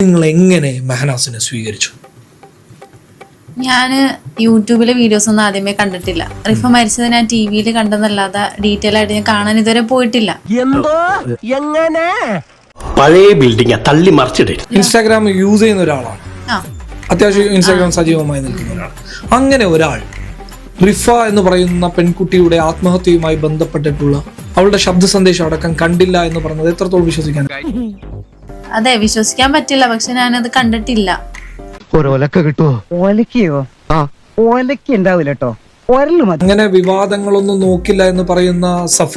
നിങ്ങൾ എങ്ങനെ മെഹനാസിനെ സ്വീകരിച്ചു? ഞാൻ യൂട്യൂബിലെ വീഡിയോസ് ഒന്നും ആദ്യമേ കണ്ടിട്ടില്ല. റിഫ മരിച്ചത് ഞാൻ ടി.വിയിൽ കണ്ടെന്നല്ലാതെ ഡീറ്റെയിൽ ആയിട്ട് ഞാൻ കാണാൻ ഇതുവരെ പോയിട്ടില്ല. എന്തോ എങ്ങനെ പഴയ ബിൽഡിംഗ് തള്ളി മറിച്ചിടേ. ഇൻസ്റ്റാഗ്രാം യൂസ് ചെയ്യുന്ന ഒരാളാണ്, അത്യാവശ്യം ഇൻസ്റ്റാഗ്രാം സജീവമായി നിൽക്കുന്ന ഒരാൾ. അങ്ങനെ ഒരാൾ റിഫ എന്ന് പറയുന്ന പെൺകുട്ടിയുടെ ആത്മഹത്യയുമായി ബന്ധപ്പെട്ടിട്ടുള്ള അവളുടെ ശബ്ദ സന്ദേശം അടക്കം കണ്ടില്ല എന്ന് പറഞ്ഞത് എത്രത്തോളം വിശ്വസിക്കാൻ? അതെ, വിശ്വസിക്കാൻ പറ്റില്ല. പക്ഷെ ഞാനത് കണ്ടിട്ടില്ല. ഒരൊലക്ക കിട്ടുമോ? ഒലക്കയോ? ഒലക്ക ഉണ്ടാവില്ല കേട്ടോ, ഒരല് മതി. അങ്ങനെ വിവാദങ്ങളൊന്നും നോക്കില്ല എന്ന് പറയുന്ന സഫ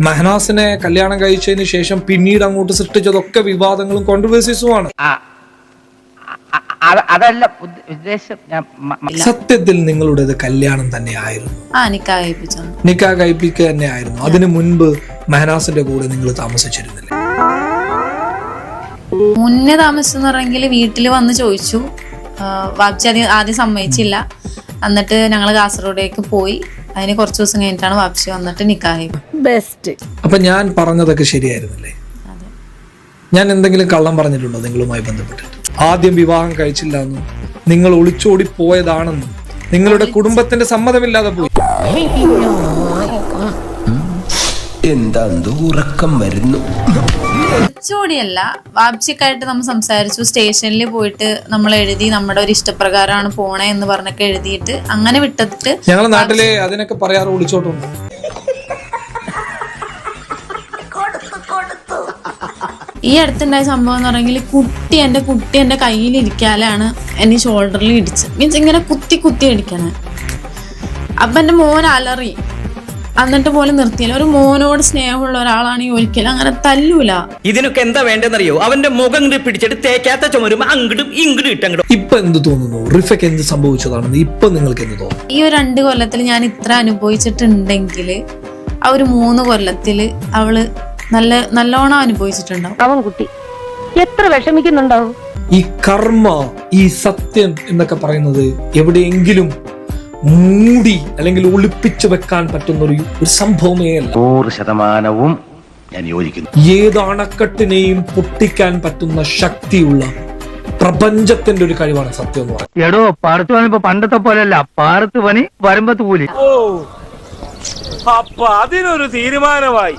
മെഹനാസിനെ കല്യാണം കഴിച്ചതിന് ശേഷം പിന്നീട് അങ്ങോട്ട് സൃഷ്ടിച്ചതൊക്കെ വിവാദങ്ങളും കോൺട്രവേഴ്സീസുമാണ്. അതല്ല ഉദ്ദേശം. സത്യത്തിൽ നിങ്ങളുടേത് കല്യാണം തന്നെ ആയിരുന്നു? നിക്കാഹ് കഴിപ്പിക്കുക തന്നെ ആയിരുന്നു. അതിനു മുൻപ് മെഹനാസിന്റെ കൂടെ നിങ്ങൾ താമസിച്ചിരുന്നില്ല? മുന്നേ താമസിച്ചെന്ന് പറഞ്ഞെങ്കിൽ വീട്ടിൽ വന്ന് ചോദിച്ചു. വാപ്ചി ആദ്യം സമ്മതിച്ചില്ല. എന്നിട്ട് ഞങ്ങൾ കാസർഗോഡേക്ക് പോയി. അതിന് കുറച്ച് ദിവസം കഴിഞ്ഞിട്ടാണ് വാപ്ചി വന്നിട്ട് നിക്കാഹ്. ബെസ്റ്റ്. അപ്പൊ ഞാൻ പറഞ്ഞതൊക്കെ ശരിയായിരുന്നില്ലേ? ഞാൻ എന്തെങ്കിലും കള്ളം പറഞ്ഞിട്ടുണ്ടോ നിങ്ങളുമായി ബന്ധപ്പെട്ടിട്ട്? ആദ്യം വിവാഹം കഴിച്ചില്ല എന്നും നിങ്ങൾ ഒളിച്ചോടി പോയതാണെന്നും നിങ്ങളുടെ കുടുംബത്തിന്റെ സമ്മതമില്ലാതെ പോയി. എന്താ ഉറക്കം വരുന്നു? ഒളിച്ചോടിയല്ല, വാപ്ചിക്കായിട്ട് നമ്മൾ സംസാരിച്ചു. സ്റ്റേഷനിൽ പോയിട്ട് നമ്മൾ എഴുതി നമ്മുടെ ഒരു ഇഷ്ടപ്രകാരമാണ് പോണേ എന്ന് പറഞ്ഞൊക്കെ എഴുതിയിട്ട് അങ്ങനെ വിട്ടിട്ട്. ഞങ്ങളുടെ നാട്ടിലെ അതിനൊക്കെ പറയാറ് ഒളിച്ചോട്ടുണ്ട്. ഈ അടുത്തുണ്ടായ സംഭവം എന്ന് പറഞ്ഞെങ്കിൽ കുട്ടി എന്റെ കയ്യിൽ ഇരിക്കാലാണ് എന്നെ ഷോൾഡറിൽ ഇടിച്ച്. മീൻസ് ഇങ്ങനെ കുത്തി അടിക്കണേ. അപ്പൊ എന്റെ മോൻ അലറി. എന്നിട്ട് പോലും നിർത്തിയില്ല. ഒരു മോനോട് സ്നേഹമുള്ള ഒരാളാണെങ്കിൽ ഒരിക്കലും അങ്ങനെ തല്ലൂല. ഇതിനൊക്കെ എന്താ വേണ്ടെന്നറിയോ? അവന്റെ മുഖം പിടിച്ചിട്ട് തേക്കാത്ത ചുമരും അങ്ങോട്ടും ഇങ്ങോട്ടും ഇട്ടങ്ങോട്ടും. ഇപ്പൊ എന്ത് തോന്നുന്നു? റിഫയ്ക്ക് എന്ത് സംഭവിച്ചതാണെന്ന് ഇപ്പൊ നിങ്ങൾക്ക് എന്ത് തോന്നുന്നു? ഈ ഒരു 2 കൊല്ലത്തിൽ ഞാൻ ഇത്ര അനുഭവിച്ചിട്ടുണ്ടെങ്കിൽ ആ ഒരു 3 കൊല്ലത്തില് അവള് നല്ലോണം അനുഭവിച്ചിട്ടുണ്ടാവും. അവൻ കുട്ടി എത്ര വിഷമിക്കുന്നുണ്ടാവും. ഈ കർമ്മ, ഈ സത്യം എന്നൊക്കെ പറയുന്നത് എവിടെയെങ്കിലും മൂടി അല്ലെങ്കിൽ ഒളിപ്പിച്ചു വെക്കാൻ പറ്റുന്ന ഒരു സംഭവമേ അല്ല. 100% ഞാൻ യോജിക്കുന്നു. ഏത് അണക്കെട്ടിനെയും പൊട്ടിക്കാൻ പറ്റുന്ന ശക്തിയുള്ള പ്രപഞ്ചത്തിന്റെ ഒരു കഴിവാണ് സത്യം എന്ന് പറയുന്നത്. എടോ, പാടത്ത് പണി ഇപ്പൊ പണ്ടത്തെ പോലെയല്ല. പാടത്ത് പണി വരുമ്പത്ത് കൂലി. അപ്പൊ അതിനൊരു തീരുമാനമായി.